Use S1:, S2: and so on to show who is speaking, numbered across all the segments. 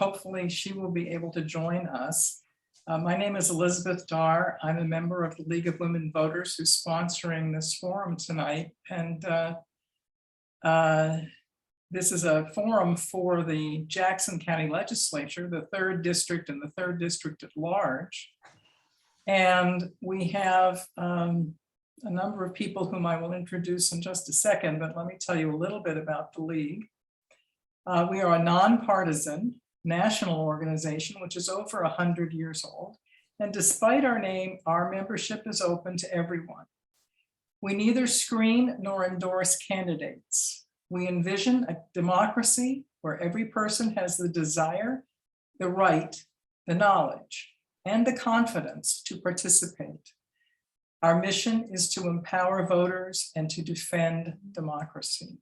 S1: hopefully she will be able to join us. My name is Elizabeth Darr. I'm a member of the League of Women Voters who's sponsoring this forum tonight. And this is a forum for the Jackson County Legislature, the 3rd District and the 3rd District at large. And we have a number of people whom I will introduce in just a second, but let me tell you a little bit about the League. We are a nonpartisan national organization, which is over 100 years old. And despite our name, our membership is open to everyone. We neither screen nor endorse candidates. We envision a democracy where every person has the desire, the right, the knowledge, and the confidence to participate. Our mission is to empower voters and to defend democracy.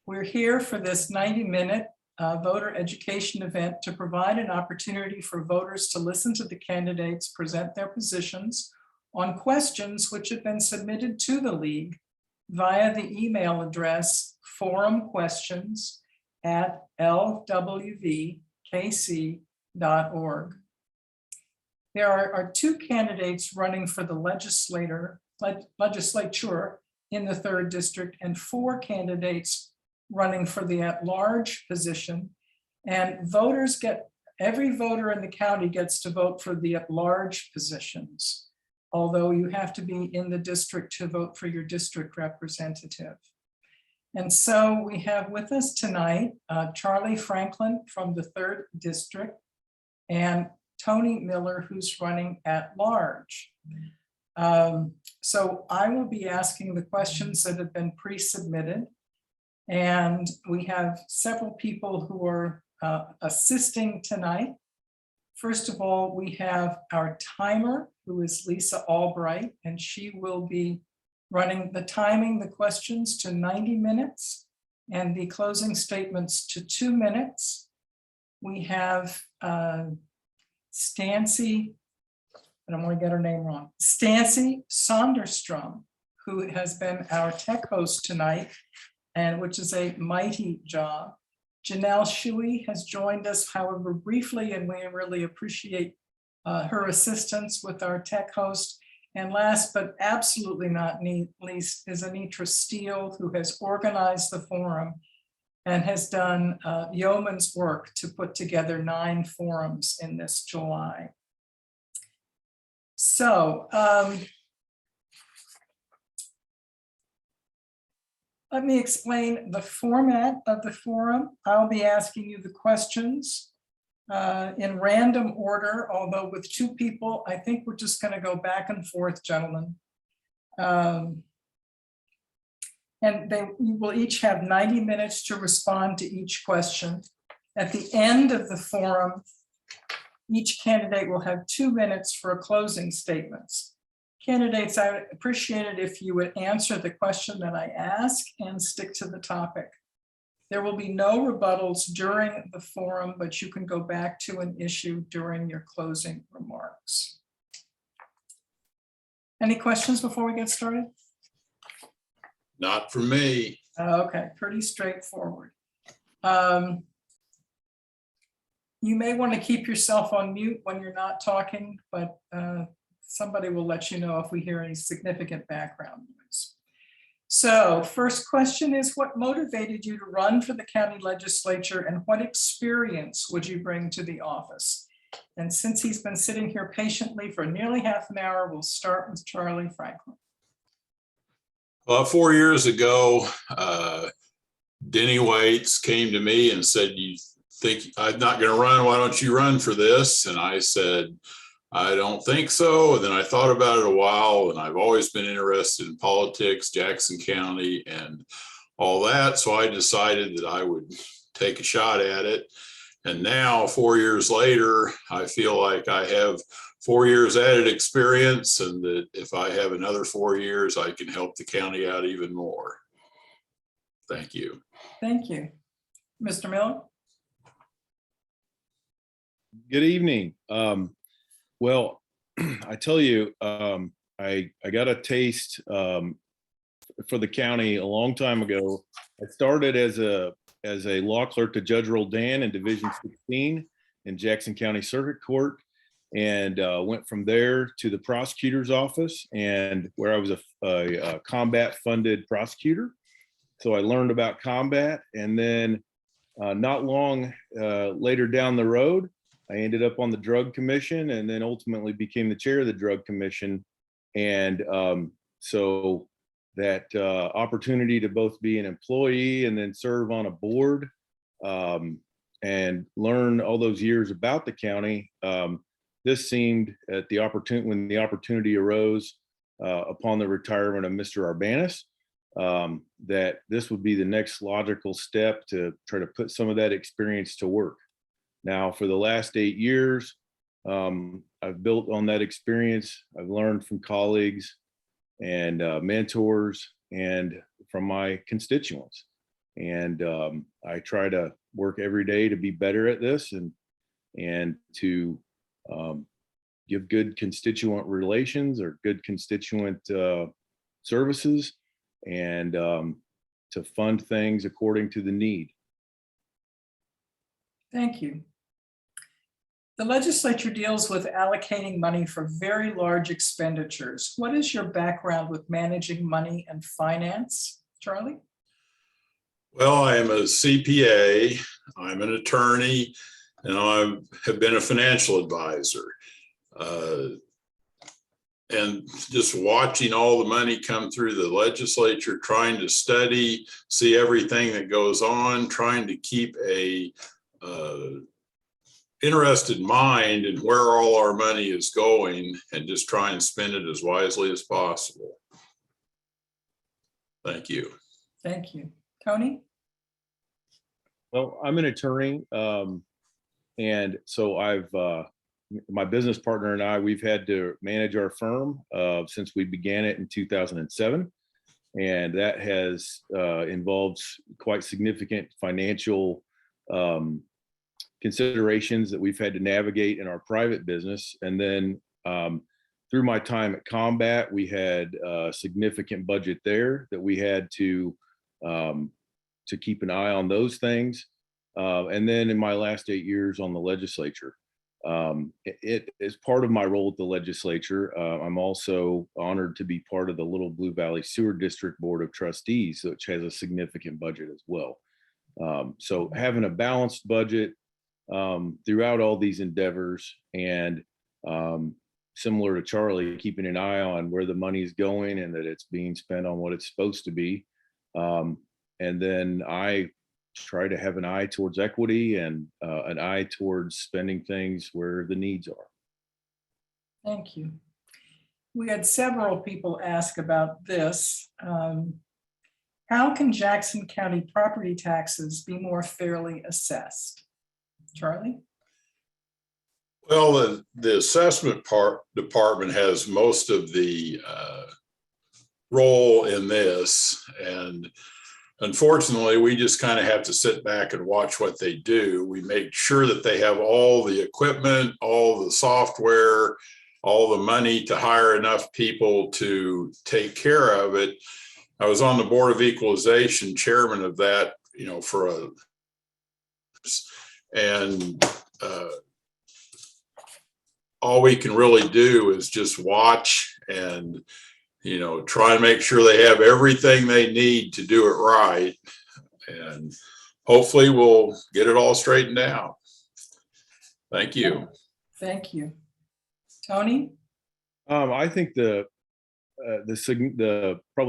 S1: We're here for this 90-minute voter education event to provide an opportunity for voters to listen to the candidates present their positions on questions which have been submitted to the League via the email address forumquestions@lwvkc.org. There are 2 candidates running for the legislature in the 3rd District and 4 candidates running for the at-large position. And every voter in the county gets to vote for the at-large positions, although you have to be in the district to vote for your district representative. And so we have with us tonight, Charlie Franklin from the 3rd District and Tony Miller, who's running at large. So I will be asking the questions that have been pre-submitted. And we have several people who are assisting tonight. First of all, we have our timer, who is Lisa Albright, and she will be timing the questions to 90 minutes and the closing statements to 2 minutes. We have Stancy, I don't want to get her name wrong, Stancy Sonderstrom, who has been our tech host tonight, and which is a mighty job. Janelle Shuey has joined us, however, briefly, and we really appreciate her assistance with our tech host. And last but absolutely not least is Anitra Steele, who has organized the forum and has done yeoman's work to put together 9 forums in this July. So let me explain the format of the forum. I'll be asking you the questions in random order, although with 2 people, I think we're just going to go back and forth, gentlemen. And you will each have 90 minutes to respond to each question. At the end of the forum, each candidate will have 2 minutes for closing statements. Candidates, I would appreciate it if you would answer the question that I ask and stick to the topic. There will be no rebuttals during the forum, but you can go back to an issue during your closing remarks. Any questions before we get started?
S2: Not for me.
S1: Okay, pretty straightforward. You may want to keep yourself on mute when you're not talking, but somebody will let you know if we hear any significant background noise. So first question is, what motivated you to run for the county legislature and what experience would you bring to the office? And since he's been sitting here patiently for nearly half an hour, we'll start with Charlie Franklin.
S2: Well, 4 years ago, Denny Waits came to me and said, "You think I'm not going to run? Why don't you run for this?" And I said, "I don't think so." And then I thought about it a while, and I've always been interested in politics, Jackson County, and all that. So I decided that I would take a shot at it. And now, 4 years later, I feel like I have 4 years added experience, and that if I have another 4 years, I can help the county out even more. Thank you.
S1: Thank you. Mr. Miller?
S3: Good evening. Well, I tell you, I got a taste for the county a long time ago. I started as a as a law clerk to Judge Roldan in Division 16 in Jackson County Circuit Court, and went from there to the prosecutor's office, and where I was a combat funded prosecutor. So I learned about combat, and then not long later down the road, I ended up on the Drug Commission, and then ultimately became the chair of the Drug Commission. And so that opportunity to both be an employee and then serve on a board and learn all those years about the county, this seemed at the opportunity, when the opportunity arose upon the retirement of Mr. Arbanis, that this would be the next logical step to try to put some of that experience to work. Now, for the last 8 years, I've built on that experience. I've learned from colleagues and mentors and from my constituents. And I try to work every day to be better at this and to give good constituent relations or good constituent services, and to fund things according to the need.
S1: Thank you. The legislature deals with allocating money for very large expenditures. What is your background with managing money and finance, Charlie?
S2: Well, I am a CPA, I'm an attorney, and I have been a financial advisor. And just watching all the money come through the legislature, trying to study, see everything that goes on, trying to keep a interested mind in where all our money is going, and just try and spend it as wisely as possible. Thank you.
S1: Thank you. Tony?
S3: Well, I'm an attorney, and so I've my business partner and I, we've had to manage our firm since we began it in 2007, and that has involved quite significant financial considerations that we've had to navigate in our private business. And then through my time at Combat, we had a significant budget there that we had to keep an eye on those things. And then in my last 8 years on the legislature, it is part of my role at the legislature. I'm also honored to be part of the Little Blue Valley Sewer District Board of Trustees, which has a significant budget as well. So having a balanced budget throughout all these endeavors, and similar to Charlie, keeping an eye on where the money is going and that it's being spent on what it's supposed to be. And then I try to have an eye towards equity and an eye towards spending things where the needs are.
S1: Thank you. We had several people ask about this. How can Jackson County property taxes be more fairly assessed? Charlie?
S2: Well, the assessment department has most of the role in this, and unfortunately, we just kind of have to sit back and watch what they do. We make sure that they have all the equipment, all the software, all the money to hire enough people to take care of it. I was on the Board of Equalization, chairman of that, and all we can really do is just watch and try and make sure they have everything they need to do it right, and hopefully we'll get it all straightened out. Thank you.
S1: Thank you. Tony?
S3: I think probably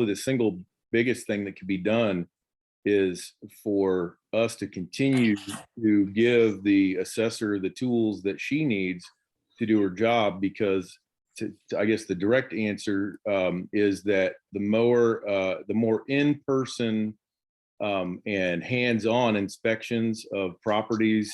S3: the single biggest thing that could be done is for us to continue to give the assessor the tools that she needs to do her job, because I guess the direct answer is that the more in-person and hands-on inspections of properties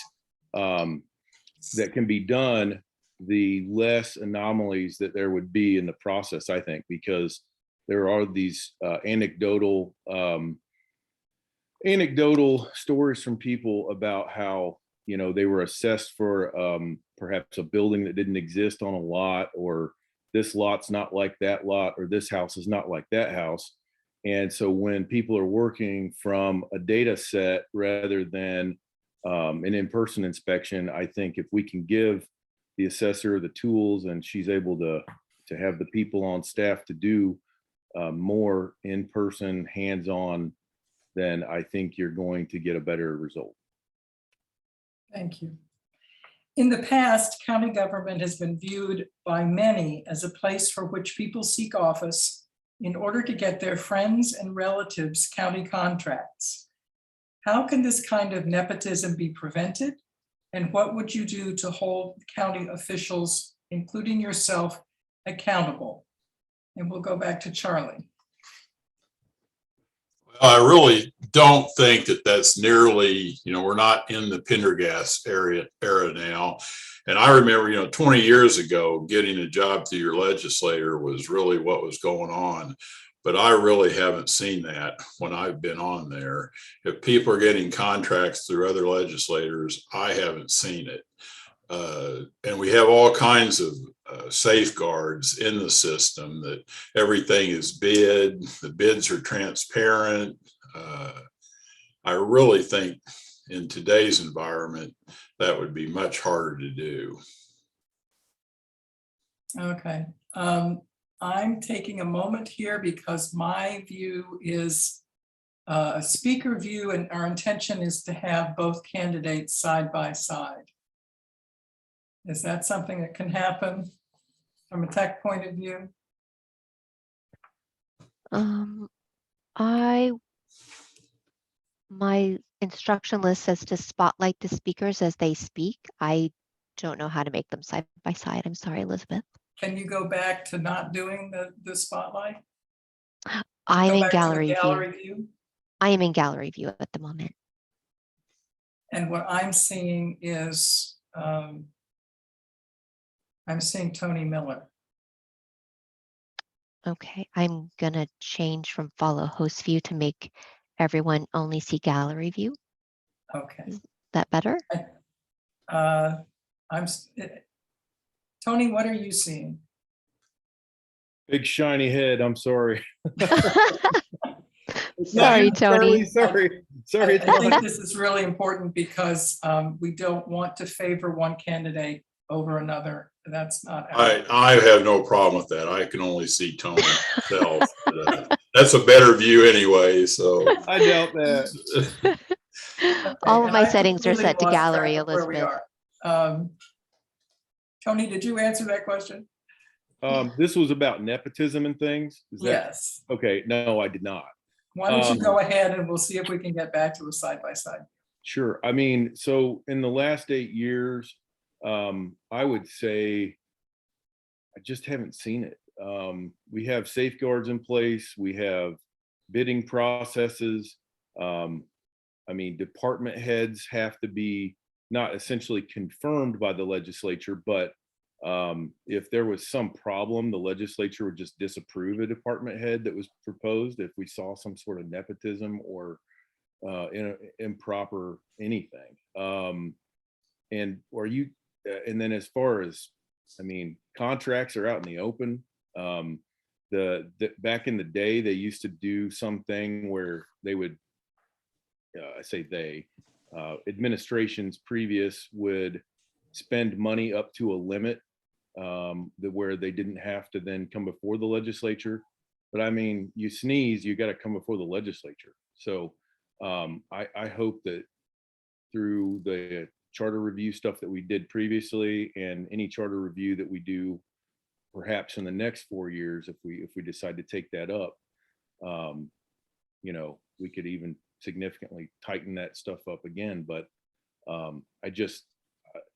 S3: that can be done, the less anomalies that there would be in the process, I think, because there are these anecdotal stories from people about how they were assessed for perhaps a building that didn't exist on a lot, or this lot's not like that lot, or this house is not like that house. And so when people are working from a data set rather than an in-person inspection, I think if we can give the assessor the tools and she's able to have the people on staff to do more in-person, hands-on, then I think you're going to get a better result.
S1: Thank you. In the past, county government has been viewed by many as a place for which people seek office in order to get their friends and relatives county contracts. How can this kind of nepotism be prevented? And what would you do to hold county officials, including yourself, accountable? And we'll go back to Charlie.
S2: I really don't think that that's nearly, we're not in the Pendergast era now. And I remember, 20 years ago, getting a job through your legislator was really what was going on. But I really haven't seen that when I've been on there. If people are getting contracts through other legislators, I haven't seen it. And we have all kinds of safeguards in the system that everything is bid, the bids are transparent. I really think in today's environment, that would be much harder to do.
S1: Okay. I'm taking a moment here because my view is a speaker view, and our intention is to have both candidates side by side. Is that something that can happen from a tech point of view?
S4: My instruction list says to spotlight the speakers as they speak. I don't know how to make them side by side. I'm sorry, Elizabeth.
S1: Can you go back to not doing the spotlight?
S4: I'm
S1: Go
S4: in
S1: back to the
S4: gallery
S1: gallery
S4: view.
S1: view?
S4: I am in gallery view at the moment.
S1: And what I'm seeing is, I'm seeing Tony Miller.
S4: Okay, I'm gonna change from follow host view to make everyone only see gallery view.
S1: Okay.
S4: Is that better?
S1: Tony, what are you seeing?
S3: Big shiny head. I'm sorry.
S4: Sorry, Tony.
S3: Sorry.
S1: I think this is really important because we don't want to favor one candidate over another. That's not.
S2: I have no problem with that. I can only see Tony myself. That's a better view anyway, so.
S3: I doubt that.
S4: All of
S1: and
S4: my
S1: I
S4: settings are
S1: completely
S4: set to
S1: lost track
S4: gallery,
S1: of where we
S4: Elizabeth.
S1: are. Tony, did you answer that question?
S3: This was about nepotism and things. Is that
S1: Yes.
S3: okay? No, I did not.
S1: Why don't you go ahead and we'll see if we can get back to a side by side.
S3: Sure. I mean, so in the last 8 years, I would say I just haven't seen it. We have safeguards in place. We have bidding processes. I mean, department heads have to be not essentially confirmed by the legislature, but if there was some problem, the legislature would just disapprove a department head that was proposed if we saw some sort of nepotism or improper anything. And then as far as, I mean, contracts are out in the open. Back in the day, they used to do something where they would, I say they, administrations previous would spend money up to a limit where they didn't have to then come before the legislature. But I mean, you sneeze, you got to come before the legislature. So I hope that through the charter review stuff that we did previously and any charter review that we do perhaps in the next 4 years, if we decide to take that up, we could even significantly tighten that stuff up again. But I just,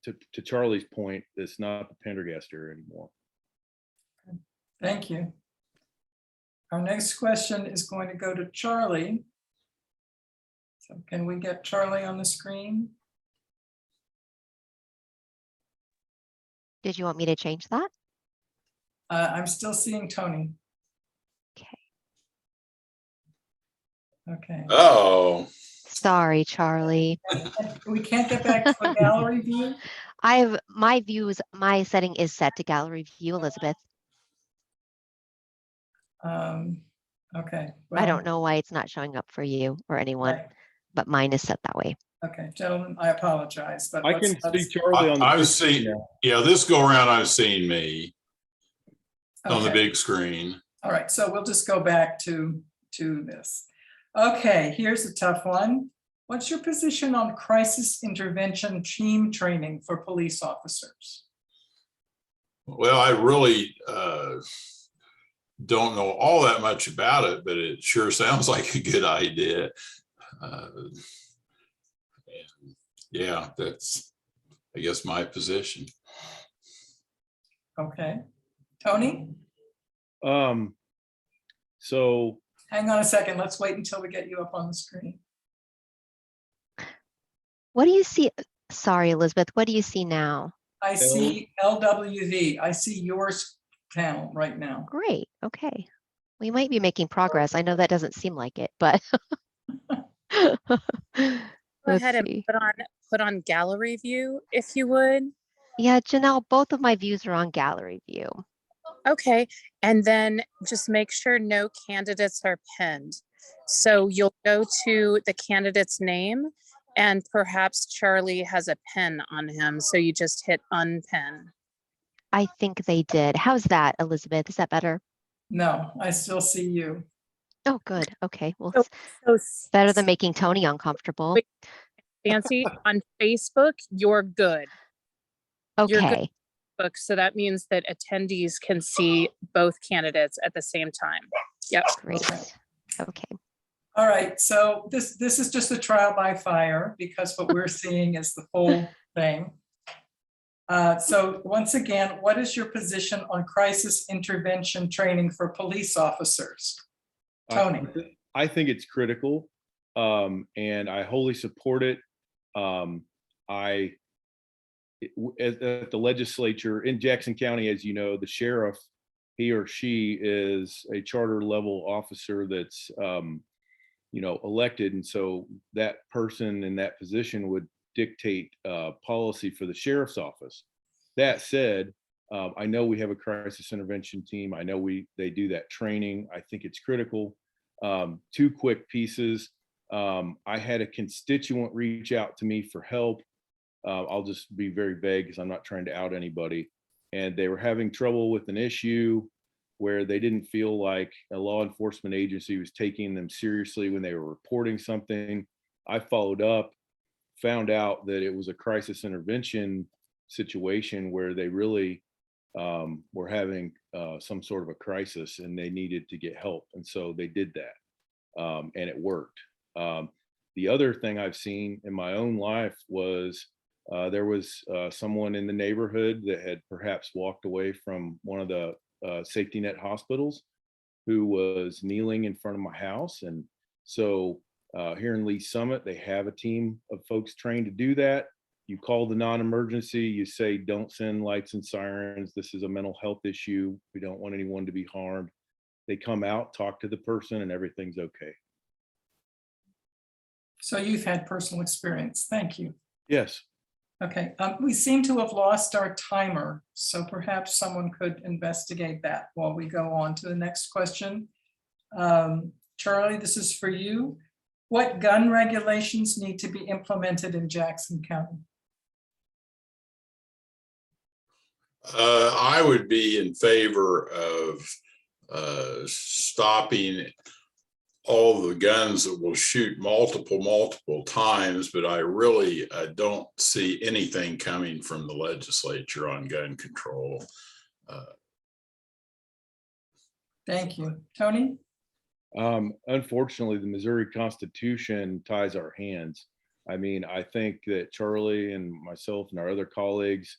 S3: to Charlie's point, it's not the Pendergast era anymore.
S1: Thank you. Our next question is going to go to Charlie. So can we get Charlie on the screen?
S4: Did you want me to change that?
S1: I'm still seeing Tony.
S4: Okay.
S1: Okay.
S2: Oh.
S4: Sorry, Charlie.
S1: We can't get back to a gallery view?
S4: My setting is set to gallery view, Elizabeth.
S1: Okay.
S4: I don't
S1: well,
S4: know why it's not showing up for you or anyone,
S1: right.
S4: but mine is set that way.
S1: Okay, gentlemen, I apologize, but
S3: I
S1: let's,
S3: can see Charlie on the.
S2: I've
S3: big
S2: seen,
S3: screen now.
S2: yeah, this go around, I've seen me on the
S1: okay.
S2: big screen.
S1: All right, so we'll just go back to this. Okay, here's a tough one. What's your position on crisis intervention team training for police officers?
S2: Well, I really don't know all that much about it, but it sure sounds like a good idea. And yeah, that's, I guess, my position.
S1: Okay, Tony,
S3: So
S1: hang on a second. Let's wait until we get you up on the screen.
S4: What do you see? Sorry, Elizabeth, what do you see now?
S1: I see LWV. I see yours panel right now.
S4: Great, okay. We might be making progress. I know that doesn't seem like it, but.
S5: Go
S4: Let's
S5: ahead and
S4: see.
S5: put on gallery view if you would.
S4: Yeah, Janelle, both of my views are on gallery view.
S5: Okay, and then just make sure no candidates are pinned. So you'll go to the candidate's name and perhaps Charlie has a pin on him. So you just hit unpin.
S4: I think they did. How's that, Elizabeth? Is that better?
S1: No, I still see you.
S4: Oh, good. Okay. Well,
S5: So,
S4: it's better than making Tony uncomfortable.
S5: Wait. Nancy, on Facebook, you're good. You're good.
S4: Okay.
S5: Book. So that means that attendees can see both candidates at the same time. Yep.
S4: Great.
S1: Okay.
S4: Okay.
S1: All right, so this is just a trial by fire because what we're seeing is the full thing. So once again, what is your position on crisis intervention training for police officers? Tony.
S3: I think it's critical, and I wholly support it. At the legislature in Jackson County, as you know, the sheriff, he or she is a charter level officer that's, elected. And so that person in that position would dictate policy for the sheriff's office. That said, I know we have a crisis intervention team. I know they do that training. I think it's critical. Two quick pieces. I had a constituent reach out to me for help. I'll just be very vague because I'm not trying to out anybody. And they were having trouble with an issue where they didn't feel like a law enforcement agency was taking them seriously when they were reporting something. I followed up, found out that it was a crisis intervention situation where they really were having some sort of a crisis and they needed to get help. And so they did that, and it worked. The other thing I've seen in my own life was there was someone in the neighborhood that had perhaps walked away from one of the safety net hospitals who was kneeling in front of my house. And so here in Lee Summit, they have a team of folks trained to do that. You call the non-emergency, you say, don't send lights and sirens. This is a mental health issue. We don't want anyone to be harmed. They come out, talk to the person, and everything's okay.
S1: So you've had personal experience. Thank you.
S3: Yes.
S1: Okay, we seem to have lost our timer, so perhaps someone could investigate that while we go on to the next question. Charlie, this is for you. What gun regulations need to be implemented in Jackson County?
S2: I would be in favor of stopping all the guns that will shoot multiple times, but I really don't see anything coming from the legislature on gun control.
S1: Thank you. Tony?
S3: Unfortunately, the Missouri Constitution ties our hands. I mean, I think that Charlie and myself and our other colleagues,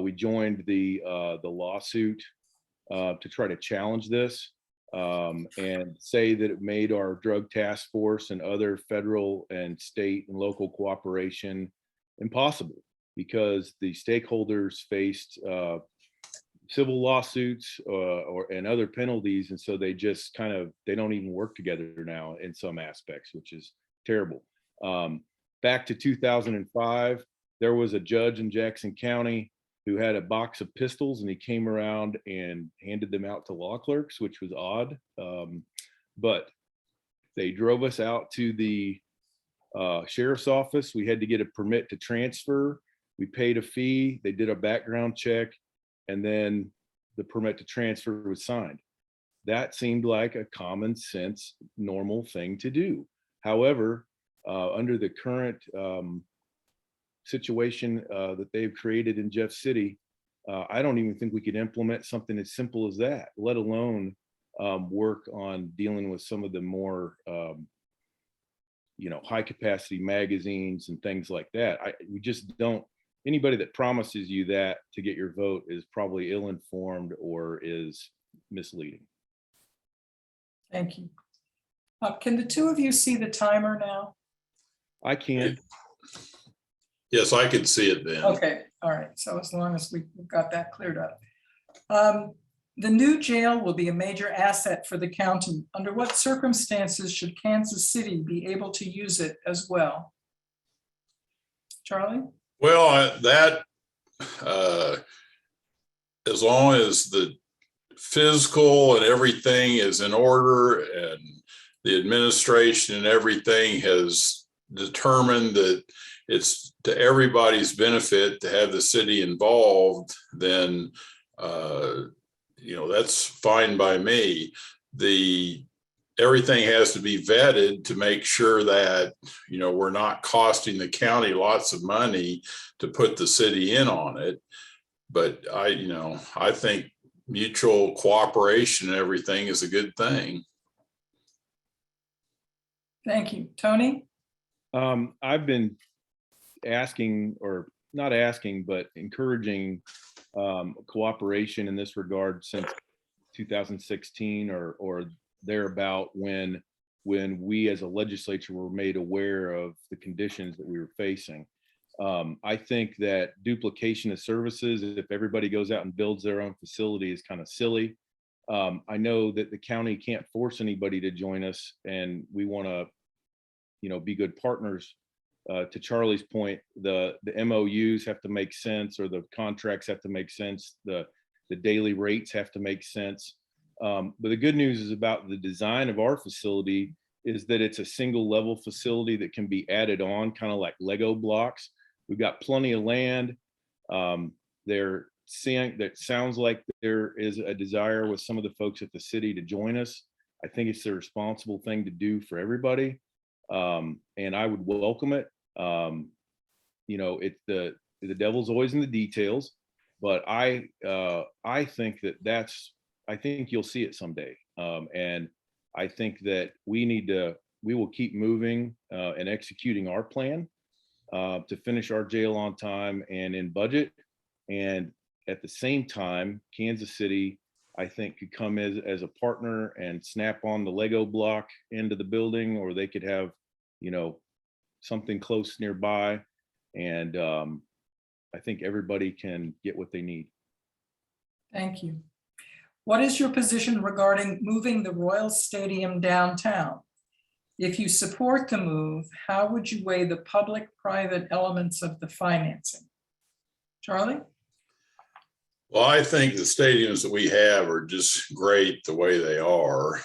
S3: we joined the lawsuit to try to challenge this. And say that it made our drug task force and other federal and state and local cooperation impossible because the stakeholders faced civil lawsuits and other penalties. And so they just they don't even work together now in some aspects, which is terrible. Back to 2005, there was a judge in Jackson County who had a box of pistols and he came around and handed them out to law clerks, which was odd. But they drove us out to the sheriff's office. We had to get a permit to transfer. We paid a fee. They did a background check, and then the permit to transfer was signed. That seemed like a common sense, normal thing to do. However, under the current situation that they've created in Jeff City, I don't even think we could implement something as simple as that, let alone work on dealing with some of the more high capacity magazines and things like that. We just don't. Anybody that promises you that to get your vote is probably ill-informed or is misleading.
S1: Thank you. Can the two of you see the timer now?
S3: I can.
S2: Yes, I could see it then.
S1: Okay, all right. So as long as we've got that cleared up. The new jail will be a major asset for the county. Under what circumstances should Kansas City be able to use it as well? Charlie?
S2: Well, as long as the physical and everything is in order and the administration and everything has determined that it's to everybody's benefit to have the city involved, then that's fine by me. Everything has to be vetted to make sure that we're not costing the county lots of money to put the city in on it. But I think mutual cooperation and everything is a good thing.
S1: Thank you. Tony?
S3: I've been asking, or not asking, but encouraging cooperation in this regard since 2016 or thereabout, when we as a legislature were made aware of the conditions that we were facing. I think that duplication of services, if everybody goes out and builds their own facility, is kind of silly. I know that the county can't force anybody to join us, and we want to, be good partners. To Charlie's point, the MOUs have to make sense, or the contracts have to make sense. The daily rates have to make sense. But the good news is about the design of our facility is that it's a single level facility that can be added on, kind of like Lego blocks. We've got plenty of land. That sounds like there is a desire with some of the folks at the city to join us. I think it's the responsible thing to do for everybody. And I would welcome it. It's the devil's always in the details, but I think I think you'll see it someday. And I think that we will keep moving and executing our plan to finish our jail on time and in budget. And at the same time, Kansas City, I think, could come as a partner and snap on the Lego block into the building, or they could have, something close nearby. And I think everybody can get what they need.
S1: Thank you. What is your position regarding moving the Royal Stadium downtown? If you support the move, how would you weigh the public-private elements of the financing? Charlie?
S2: Well, I think the stadiums that we have are just great the way they are.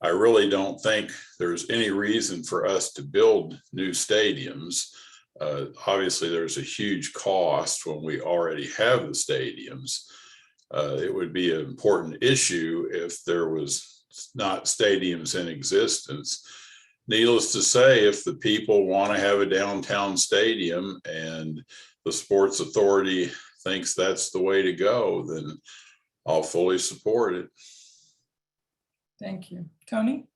S2: I really don't think there's any reason for us to build new stadiums. Obviously, there's a huge cost when we already have the stadiums. It would be an important issue if there was not stadiums in existence. Needless to say, if the people want to have a downtown stadium and the Sports Authority thinks that's the way to go, then I'll fully support it.
S1: Thank you. Tony?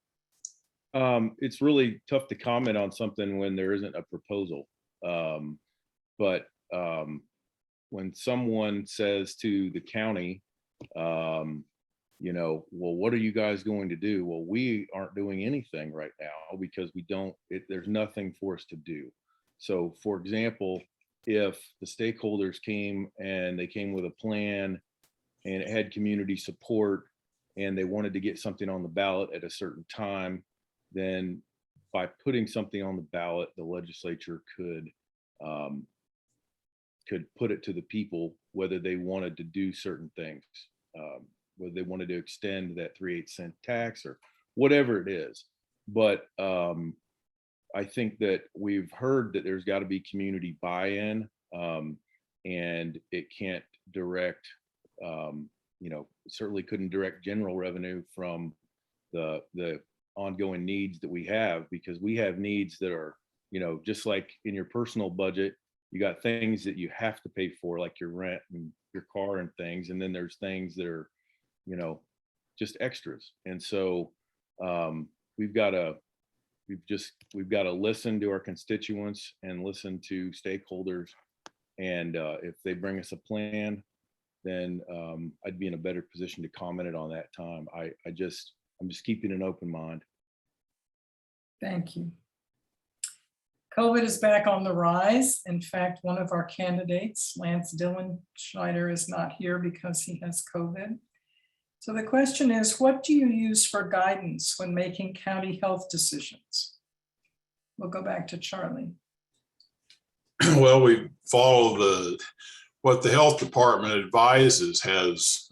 S3: It's really tough to comment on something when there isn't a proposal. But when someone says to the county, well, what are you guys going to do? Well, we aren't doing anything right now because there's nothing for us to do. So, for example, if the stakeholders came with a plan and it had community support and they wanted to get something on the ballot at a certain time, then by putting something on the ballot, the legislature could put it to the people whether they wanted to do certain things, whether they wanted to extend that 3/8 cent tax or whatever it is. But I think that we've heard that there's got to be community buy-in, and it can't direct, certainly couldn't direct general revenue from the ongoing needs that we have, because we have needs that are, just like in your personal budget, you got things that you have to pay for, like your rent and your car and things. And then there's things that are, just extras. And so we've got to listen to our constituents and listen to stakeholders. And if they bring us a plan, then I'd be in a better position to comment it on that time. I'm just keeping an open mind.
S1: Thank you. COVID is back on the rise. In fact, one of our candidates, Lance Dillenschneider, is not here because he has COVID. So the question is, what do you use for guidance when making county health decisions? We'll go back to Charlie.
S2: Well, we follow what the health department advises has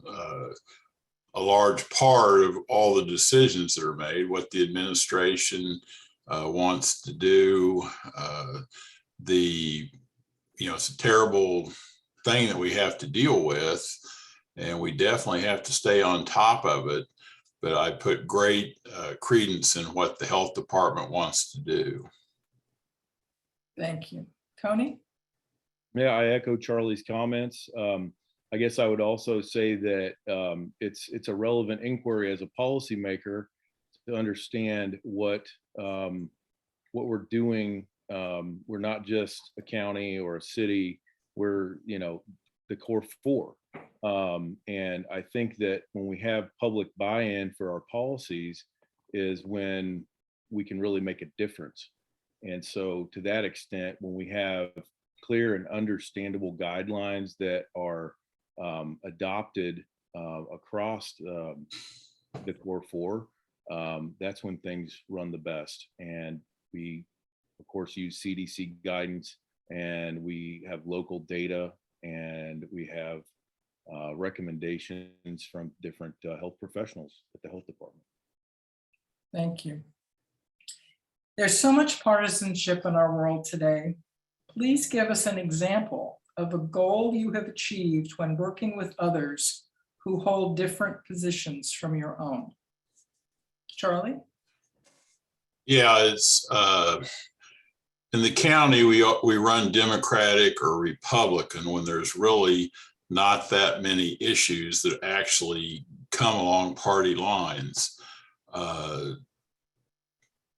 S2: a large part of all the decisions that are made, what the administration wants to do. It's a terrible thing that we have to deal with, and we definitely have to stay on top of it. But I put great credence in what the health department wants to do.
S1: Thank you. Tony?
S3: Yeah, I echo Charlie's comments. I guess I would also say that it's a relevant inquiry as a policymaker to understand what we're doing. We're not just a county or a city. We're the core four. And I think that when we have public buy-in for our policies is when we can really make a difference. And so to that extent, when we have clear and understandable guidelines that are adopted across the core four, that's when things run the best. And we, of course, use CDC guidance, and we have local data, and we have recommendations from different health professionals at the health department.
S1: Thank you. There's so much partisanship in our world today. Please give us an example of a goal you have achieved when working with others who hold different positions from your own. Charlie?
S2: Yeah, it's in the county, we run Democratic or Republican when there's really not that many issues that actually come along party lines.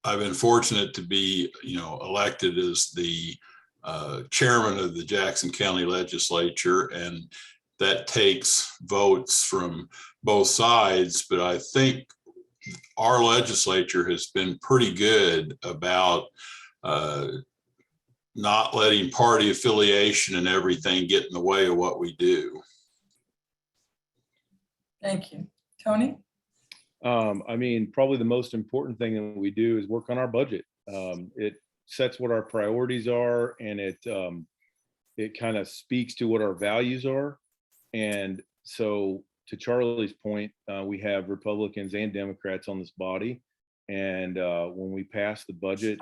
S2: I've been fortunate to be, elected as the chairman of the Jackson County Legislature, and that takes votes from both sides. But I think our legislature has been pretty good about not letting party affiliation and everything get in the way of what we do.
S1: Thank you. Tony?
S3: Probably the most important thing that we do is work on our budget. It sets what our priorities are, and it kind of speaks to what our values are. And so to Charlie's point, we have Republicans and Democrats on this body. And when we pass the budget,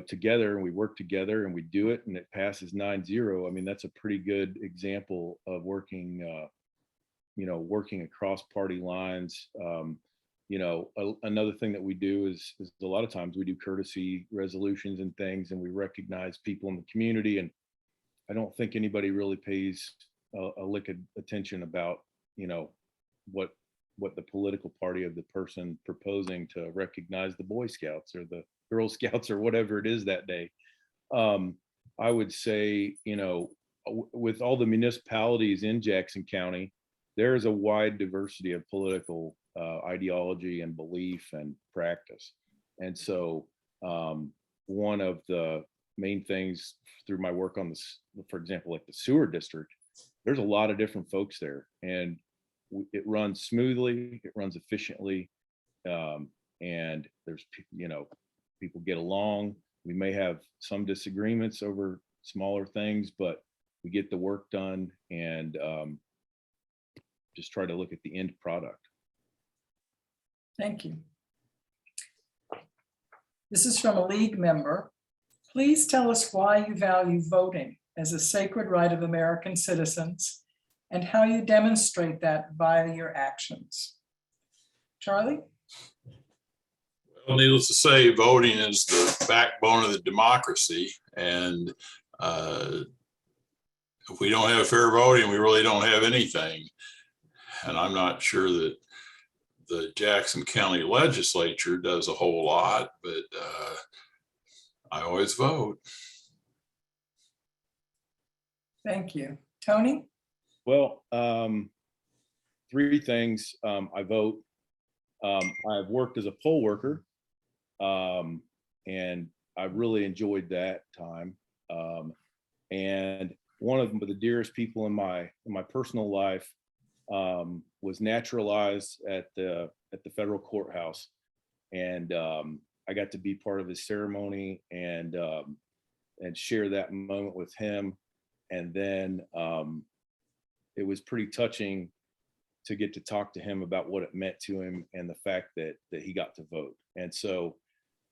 S3: together, and we work together and we do it, and it passes 9-0, that's a pretty good example of working across party lines. Another thing that we do is a lot of times we do courtesy resolutions and things, and we recognize people in the community. And I don't think anybody really pays a lick of attention about, what the political party of the person proposing to recognize the Boy Scouts or the Girl Scouts or whatever it is that day. I would say, with all the municipalities in Jackson County, there is a wide diversity of political ideology and belief and practice. And so one of the main things through my work on this, for example, like the sewer district, there's a lot of different folks there, and it runs smoothly, it runs efficiently, and there's, people get along. We may have some disagreements over smaller things, but we get the work done, and just try to look at the end product.
S1: Thank you. This is from a league member. Please tell us why you value voting as a sacred right of American citizens and how you demonstrate that via your actions. Charlie?
S2: Well, needless to say, voting is the backbone of the democracy. And if we don't have fair voting, we really don't have anything. And I'm not sure that the Jackson County Legislature does a whole lot, but I always vote.
S1: Thank you. Tony?
S3: Well, three things. I vote. I've worked as a poll worker, and I really enjoyed that time. And one of the dearest people in my personal life was naturalized at the federal courthouse, and I got to be part of his ceremony and share that moment with him. And then it was pretty touching to get to talk to him about what it meant to him and the fact that he got to vote. And so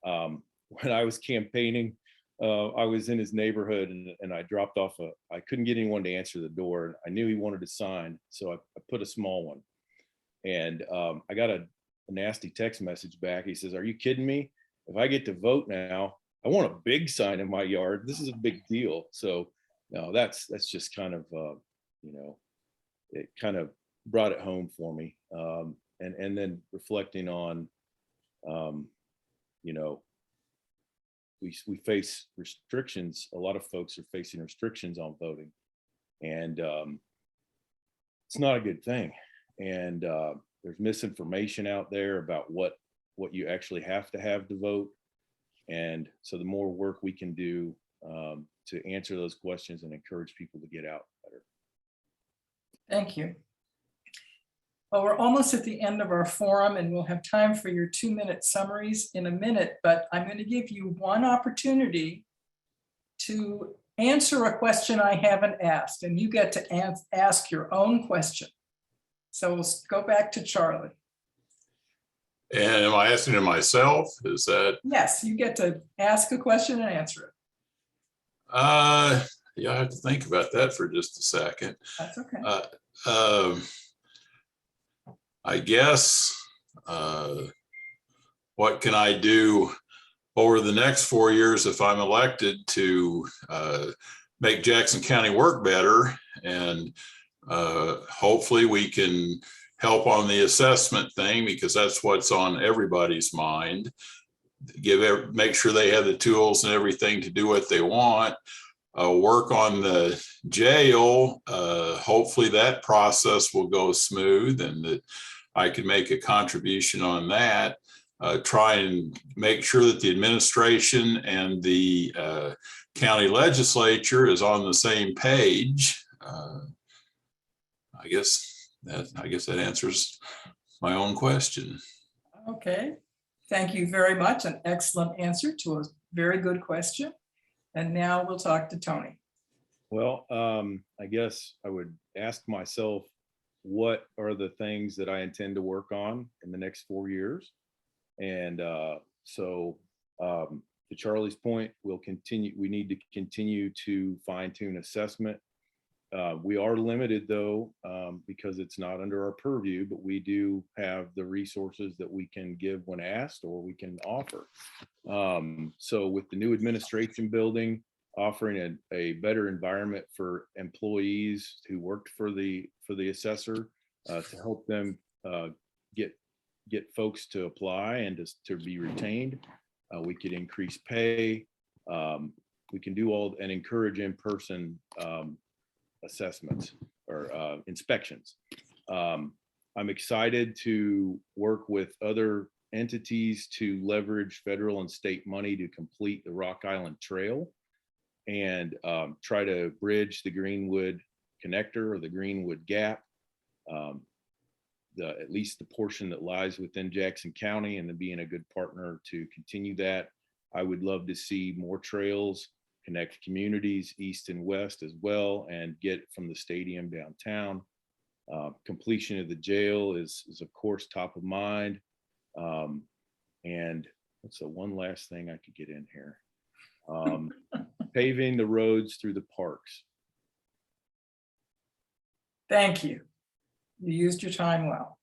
S3: when I was campaigning, I was in his neighborhood and I dropped off I couldn't get anyone to answer the door. And I knew he wanted to sign, so I put a small one. And I got a nasty text message back. He says, "Are you kidding me? If I get to vote now, I want a big sign in my yard. This is a big deal." So no, that's just kind of, it kind of brought it home for me. And then reflecting on, we face restrictions. A lot of folks are facing restrictions on voting, and it's not a good thing. And there's misinformation out there about what you actually have to vote. And so the more work we can do to answer those questions and encourage people to get out better.
S1: Thank you. Well, we're almost at the end of our forum and we'll have time for your 2-minute summaries in a minute, but I'm going to give you one opportunity to answer a question I haven't asked, and you get to ask your own question. So we'll go back to Charlie.
S2: And am I asking it myself? Is that?
S1: Yes, you get to ask a question and answer it.
S2: Yeah, I have to think about that for just a second.
S1: That's okay.
S2: I guess, what can I do over the next 4 years if I'm elected to make Jackson County work better? And hopefully we can help on the assessment thing, because that's what's on everybody's mind. Make sure they have the tools and everything to do what they want. Work on the jail. Hopefully that process will go smooth and that I can make a contribution on that. Try and make sure that the administration and the county legislature is on the same page. I guess that answers my own question.
S1: Okay, thank you very much. An excellent answer to a very good question. And now we'll talk to Tony.
S3: Well, I guess I would ask myself, what are the things that I intend to work on in the next 4 years? And so to Charlie's point, we need to continue to fine tune assessment. We are limited though, because it's not under our purview, but we do have the resources that we can give when asked or we can offer. So with the new administration building, offering a better environment for employees who worked for the assessor to help them get folks to apply and to be retained. We could increase pay. We can do all and encourage in-person assessments or inspections. I'm excited to work with other entities to leverage federal and state money to complete the Rock Island Trail and try to bridge the Greenwood Connector or the Greenwood Gap, at least the portion that lies within Jackson County, and then being a good partner to continue that. I would love to see more trails connect communities east and west as well, and get from the stadium downtown. Completion of the jail is of course top of mind. And what's the one last thing I could get in here? Paving the roads through the parks.
S1: Thank you. You used your time well.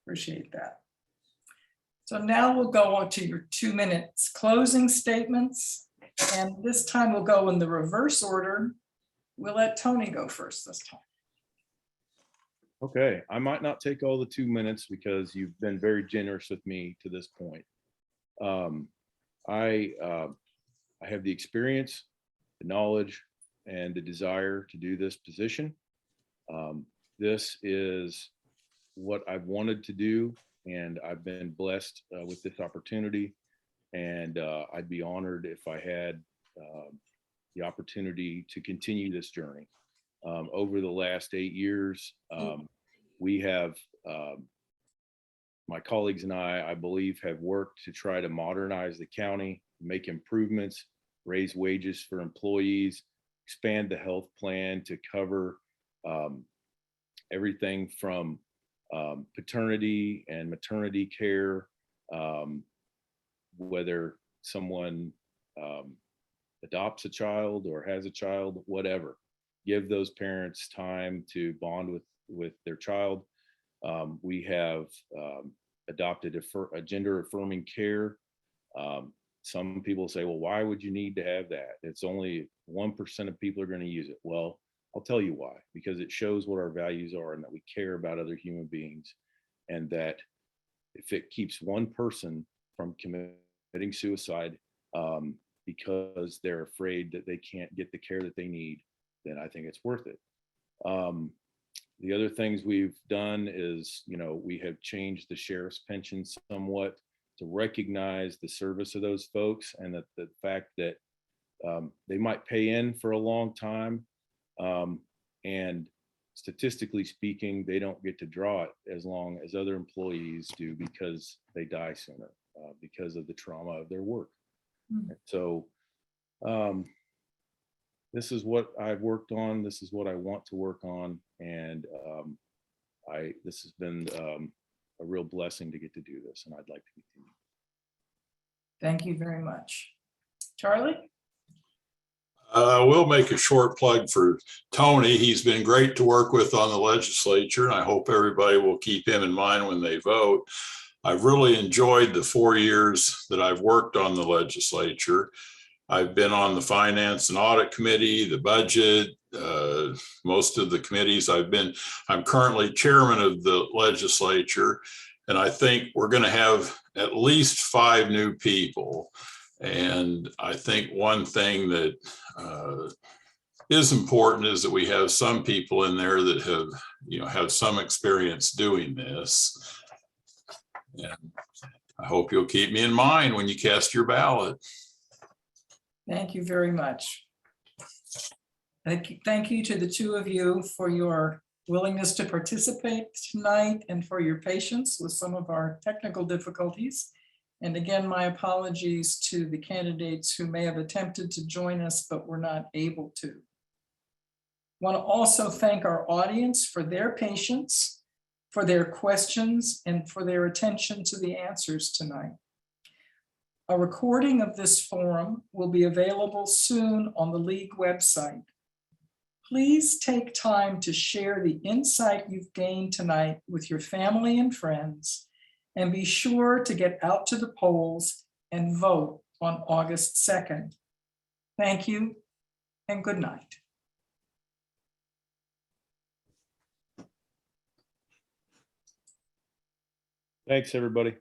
S1: Appreciate that. So now we'll go on to your 2 minutes closing statements. And this time we'll go in the reverse order. We'll let Tony go first this time.
S3: Okay, I might not take all the 2 minutes because you've been very generous with me to this point. I have the experience, the knowledge, and the desire to do this position. This is what I've wanted to do, and I've been blessed with this opportunity. And I'd be honored if I had the opportunity to continue this journey. Over the last 8 years, we have, my colleagues and I believe, have worked to try to modernize the county, make improvements, raise wages for employees, expand the health plan to cover everything from paternity and maternity care, whether someone adopts a child or has a child, whatever. Give those parents time to bond with their child. We have adopted a gender affirming care. Some people say, well, why would you need to have that? It's only 1% of people are going to use it. Well, I'll tell you why, because it shows what our values are and that we care about other human beings, and that if it keeps one person from committing suicide because they're afraid that they can't get the care that they need, then I think it's worth it. The other things we've done is, we have changed the sheriff's pension somewhat to recognize the service of those folks, and that the fact that they might pay in for a long time, and statistically speaking, they don't get to draw it as long as other employees do, because they die sooner because of the trauma of their work. And so this is what I've worked on. This is what I want to work on. And this has been a real blessing to get to do this, and I'd like to continue.
S1: Thank you very much. Charlie?
S2: We'll make a short plug for Tony. He's been great to work with on the legislature, and I hope everybody will keep him in mind when they vote. I've really enjoyed the 4 years that I've worked on the legislature. I've been on the Finance and Audit Committee, the budget, most of the committees I'm currently chairman of the legislature, and I think we're going to have at least 5 new people. And I think one thing that is important is that we have some people in there that have some experience doing this. And I hope you'll keep me in mind when you cast your ballot.
S1: Thank you very much. Thank you to the two of you for your willingness to participate tonight and for your patience with some of our technical difficulties. And again, my apologies to the candidates who may have attempted to join us but were not able to. I want to also thank our audience for their patience, for their questions, and for their attention to the answers tonight. A recording of this forum will be available soon on the League website. Please take time to share the insight you've gained tonight with your family and friends, and be sure to get out to the polls and vote on August 2nd. Thank you and good night.
S3: Thanks, everybody.